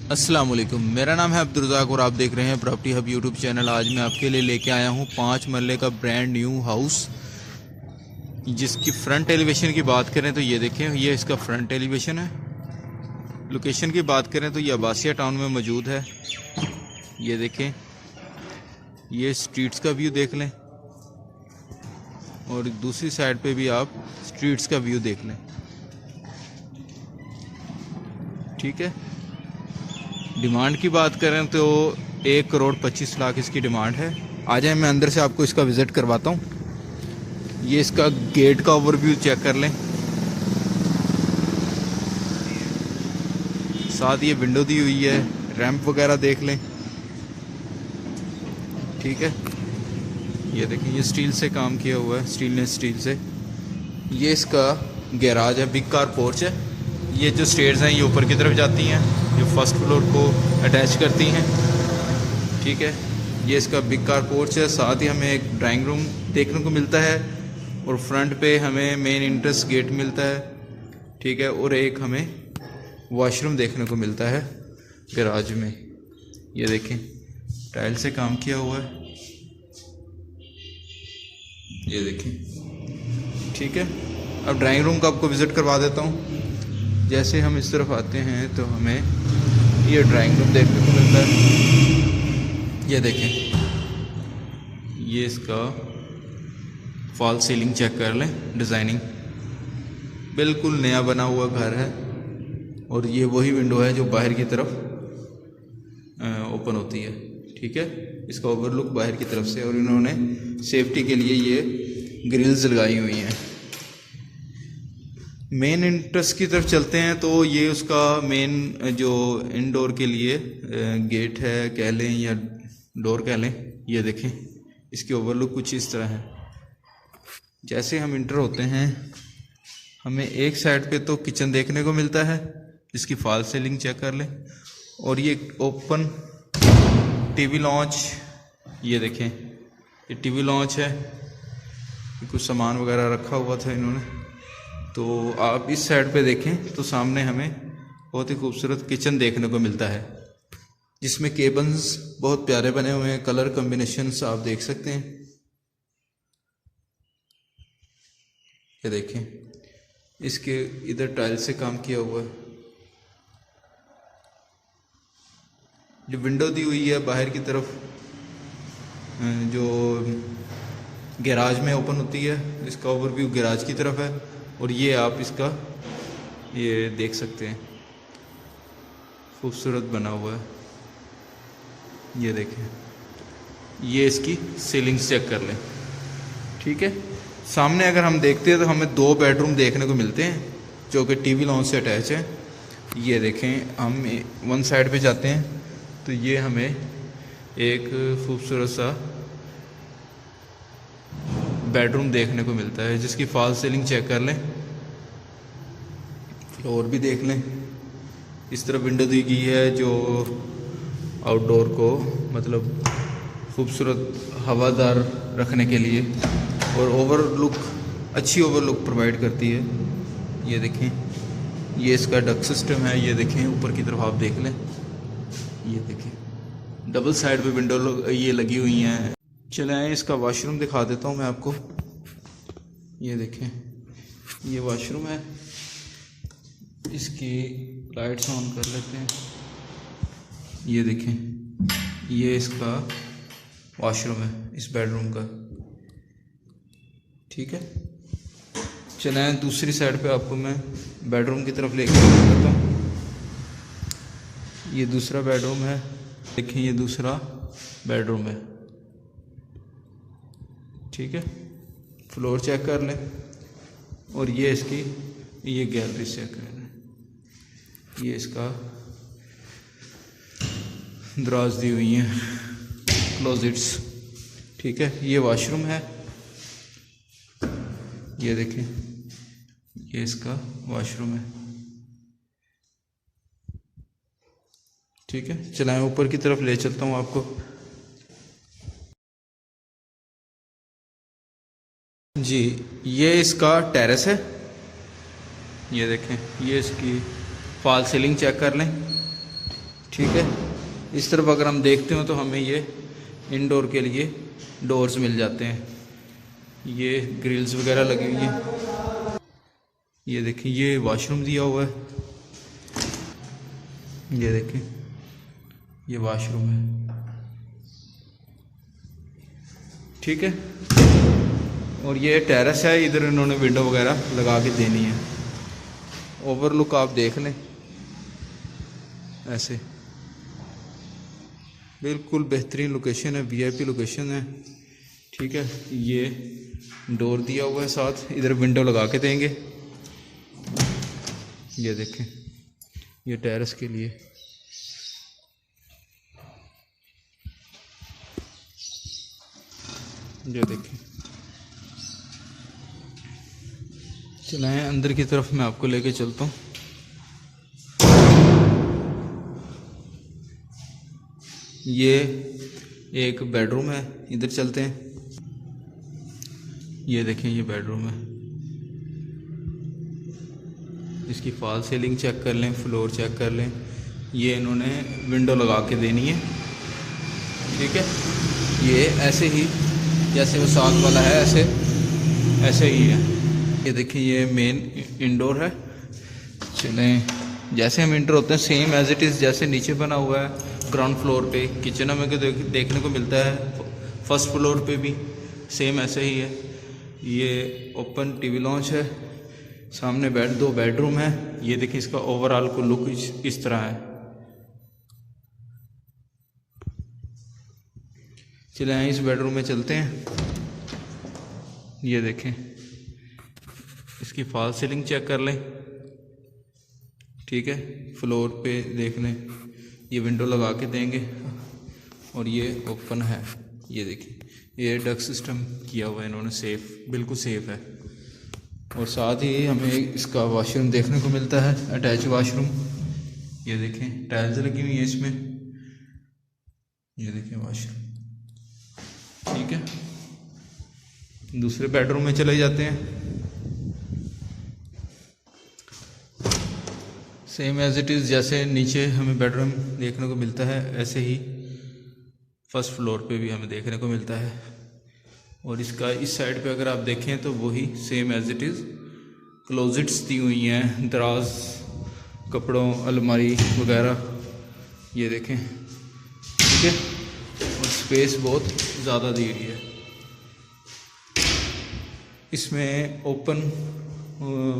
अस्सलाम वालेकुम, मेरा नाम है अब्दुर्रज़ाक और आप देख रहे हैं प्रॉपर्टी हब यूट्यूब चैनल। आज मैं आपके लिए लेके आया हूँ 5 मरले का ब्रांड न्यू हाउस, जिसकी फ्रंट एलिवेशन की बात करें तो ये देखें, ये इसका फ्रंट एलिवेशन है। लोकेशन की बात करें तो ये अब्बासिया टाउन में मौजूद है। ये देखें, ये स्ट्रीट्स का व्यू देख लें और दूसरी साइड पे भी आप स्ट्रीट्स का व्यू देख लें। ठीक है, डिमांड की बात करें तो 1,25,00,000 इसकी डिमांड है। आ जाए, मैं अंदर से आपको इसका विज़िट करवाता हूँ। ये इसका गेट का ओवरव्यू चेक कर लें, साथ ये विंडो दी हुई है, रैंप वगैरह देख लें। ठीक है, ये देखें, ये स्टील से काम किया हुआ है, स्टीलनेस स्टील से। ये इसका गैराज है, बिग कार पोर्च है। ये जो स्टेयर्स हैं ये ऊपर की तरफ जाती हैं, जो फर्स्ट फ्लोर को अटैच करती हैं। ठीक है, ये इसका बिग कार पोर्च है। साथ ही हमें एक ड्राइंग रूम देखने को मिलता है और फ्रंट पे हमें मेन एंट्रेंस गेट मिलता है। ठीक है, और एक हमें वॉशरूम देखने को मिलता है गैराज में। ये देखें, टाइल से काम किया हुआ है, ये देखें। ठीक है, अब ड्राइंग रूम का आपको विज़िट करवा देता हूँ। जैसे हम इस तरफ आते हैं तो हमें ये ड्राइंग रूम देखने को मिलता है। ये देखें, ये इसका फॉल सीलिंग चेक कर लें, डिज़ाइनिंग बिल्कुल नया बना हुआ घर है। और ये वही विंडो है जो बाहर की तरफ ओपन होती है। ठीक है, इसका ओवरलुक बाहर की तरफ से, और इन्होंने सेफ्टी के लिए ये ग्रिल्स लगाई हुई हैं। मेन एंट्रेंस की तरफ चलते हैं तो ये उसका मेन जो इनडोर के लिए गेट है कह लें या डोर कह लें। ये देखें, इसकी ओवरलुक कुछ इस तरह है। जैसे हम इंटर होते हैं हमें एक साइड पे तो किचन देखने को मिलता है, जिसकी फॉल सीलिंग चेक कर लें। और ये ओपन टीवी लॉन्च, ये देखें, ये टीवी लॉन्च है। कुछ सामान वगैरह रखा हुआ था इन्होंने। तो आप इस साइड पे देखें तो सामने हमें बहुत ही खूबसूरत किचन देखने को मिलता है, जिसमें केबल्स बहुत प्यारे बने हुए हैं, कलर कॉम्बिनेशंस आप देख सकते हैं। ये देखें, इसके इधर टाइल से काम किया हुआ है। जो विंडो दी हुई है बाहर की तरफ, जो गैराज में ओपन होती है, इसका ओवरव्यू गैराज की तरफ है। और ये आप इसका ये देख सकते हैं, खूबसूरत बना हुआ है। ये देखें, ये इसकी सीलिंग्स चेक कर लें। ठीक है, सामने अगर हम देखते हैं तो हमें 2 बेडरूम देखने को मिलते हैं जो कि टीवी लॉन्च से अटैच है। ये देखें, हम वन साइड पे जाते हैं तो ये हमें एक खूबसूरत सा बेडरूम देखने को मिलता है, जिसकी फॉल सीलिंग चेक कर लें, फ्लोर भी देख लें। इस तरफ विंडो दी गई है जो आउटडोर को मतलब खूबसूरत हवादार रखने के लिए, और ओवरलुक, अच्छी ओवरलुक प्रोवाइड करती है। ये देखें, ये इसका डक्ट सिस्टम है। ये देखें, ऊपर की तरफ आप देख लें, ये देखें, डबल साइड पे विंडो ये लगी हुई हैं। चलें, इसका वॉशरूम दिखा देता हूँ मैं आपको। ये देखें, ये वॉशरूम है। इसकी लाइट्स ऑन कर लेते हैं। ये देखें, ये इसका वॉशरूम है इस बेडरूम का। ठीक है, चलें दूसरी साइड पे आपको मैं बेडरूम की तरफ लेके जाता हूँ। ये दूसरा बेडरूम है, देखें, ये दूसरा बेडरूम है। ठीक है, फ्लोर चेक कर लें, और ये इसकी ये गैलरी चेक कर लें। ये इसका दराज दी हुई हैं, क्लोजेट्स। ठीक है, ये वॉशरूम है। ये देखें, ये इसका वॉशरूम है। ठीक है, चलाएं, ऊपर की तरफ ले चलता हूँ आपको। जी, ये इसका टेरेस है। ये देखें, ये इसकी फॉल सीलिंग चेक कर लें। ठीक है। इस तरफ अगर हम देखते हो तो हमें ये इंडोर के लिए डोर्स मिल जाते हैं, ये ग्रिल्स वगैरह लगी हुई हैं। ये देखिए ये वॉशरूम दिया हुआ है, ये देखिए ये वॉशरूम है, ठीक है। और ये टेरेस है, इधर इन्होंने विंडो वगैरह लगा के देनी है। ओवरलुक आप देख लें, ऐसे बिल्कुल बेहतरीन लोकेशन है, वीआईपी लोकेशन है, ठीक है। ये डोर दिया हुआ है साथ, इधर विंडो लगा के देंगे। ये देखें ये टेरेस के लिए, ये देखें। चलाएं अंदर की तरफ, मैं आपको लेके चलता हूँ। ये एक बेडरूम है, इधर चलते हैं। ये देखें ये बेडरूम है, इसकी फॉल सीलिंग चेक कर लें, फ्लोर चेक कर लें। ये इन्होंने विंडो लगा के देनी है, ठीक है। ये ऐसे ही जैसे वो साथ वाला है, ऐसे ही है। ये देखिए ये मेन इंडोर है। चलें, जैसे हम इंटर होते हैं सेम एज इट इज़ जैसे नीचे बना हुआ है ग्राउंड फ्लोर पे, किचन हमें देखने को मिलता है, फर्स्ट फ्लोर पे भी सेम ऐसे ही है। ये ओपन टीवी लॉन्च है, सामने दो बेडरूम है। ये देखिए इसका ओवरऑल को लुक इस तरह है। चलें इस बेडरूम में चलते हैं। ये देखें इसकी फॉल सीलिंग चेक कर लें, ठीक है। फ्लोर पे देख लें, ये विंडो लगा के देंगे और ये ओपन है। ये देखिए ये डक सिस्टम किया हुआ है इन्होंने, सेफ, बिल्कुल सेफ है। और साथ ही हमें इसका वॉशरूम देखने को मिलता है, अटैच वॉशरूम। ये देखें टाइल्स लगी हुई है इसमें, ये देखें वॉशरूम, ठीक है। दूसरे बेडरूम में चले जाते हैं। सेम एज इट इज़ जैसे नीचे हमें बेडरूम देखने को मिलता है, ऐसे ही फर्स्ट फ्लोर पे भी हमें देखने को मिलता है। और इसका इस साइड पे अगर आप देखें तो वही same as it is closets दी हुई हैं, दराज, कपड़ों, अलमारी वगैरह, ये देखें, ठीक है। और स्पेस बहुत ज़्यादा दी हुई है। इसमें ओपन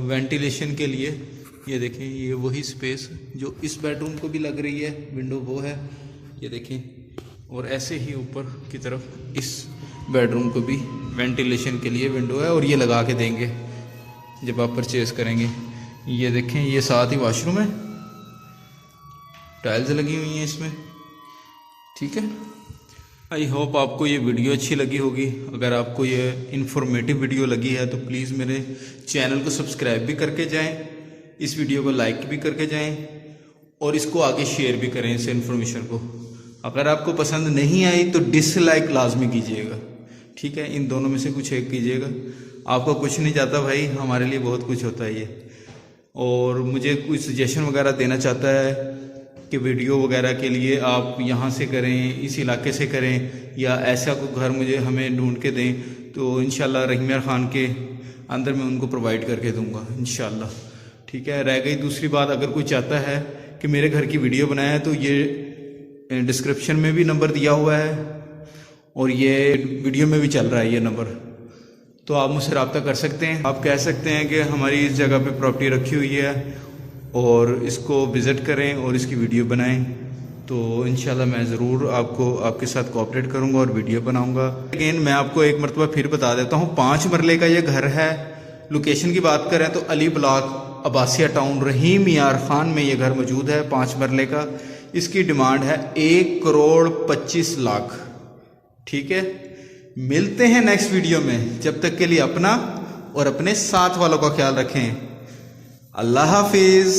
वेंटिलेशन के लिए ये देखें ये वही स्पेस जो इस बेडरूम को भी लग रही है, विंडो वो है, ये देखें। और ऐसे ही ऊपर की तरफ इस बेडरूम को भी वेंटिलेशन के लिए विंडो है, और ये लगा के देंगे जब आप परचेज़ करेंगे। ये देखें ये साथ ही वॉशरूम है, टाइल्स लगी हुई हैं इसमें, ठीक है। आई होप आपको ये वीडियो अच्छी लगी होगी। अगर आपको ये इन्फॉर्मेटिव वीडियो लगी है तो प्लीज़ मेरे चैनल को सब्सक्राइब भी करके जाएं, इस वीडियो को लाइक भी करके जाएं और इसको आगे शेयर भी करें इस इन्फॉर्मेशन को। अगर आपको पसंद नहीं आई तो डिसलाइक लाजमी कीजिएगा, ठीक है। इन दोनों में से कुछ एक कीजिएगा। आपको कुछ नहीं जाता भाई, हमारे लिए बहुत कुछ होता है ये। और मुझे कुछ सजेशन वगैरह देना चाहता है कि वीडियो वगैरह के लिए आप यहाँ से करें, इस इलाके से करें, या ऐसा कोई घर मुझे हमें ढूंढ के दें, तो इंशाल्लाह रहीम यार खान के अंदर मैं उनको प्रोवाइड करके दूंगा इंशाल्लाह, ठीक है। रह गई दूसरी बात, अगर कोई चाहता है कि मेरे घर की वीडियो बनाए तो ये डिस्क्रिप्शन में भी नंबर दिया हुआ है और ये वीडियो में भी चल रहा है ये नंबर, तो आप मुझसे रब्ता कर सकते हैं। आप कह सकते हैं कि हमारी इस जगह पे प्रॉपर्टी रखी हुई है और इसको विज़िट करें और इसकी वीडियो बनाएं, तो इंशाल्लाह मैं ज़रूर आपको आपके साथ कोऑपरेट करूंगा और वीडियो बनाऊंगा। लेकिन मैं आपको एक मरतबा फिर बता देता हूँ, 5 मरले का ये घर है। लोकेशन की बात करें तो अली ब्लॉक, अब्बासिया टाउन, रहीम यार खान में ये घर मौजूद है, 5 मरले का। इसकी डिमांड है 1,25,00,000, ठीक है। मिलते हैं नेक्स्ट वीडियो में, जब तक के लिए अपना और अपने साथ वालों का ख्याल रखें। अल्लाह हाफिज़।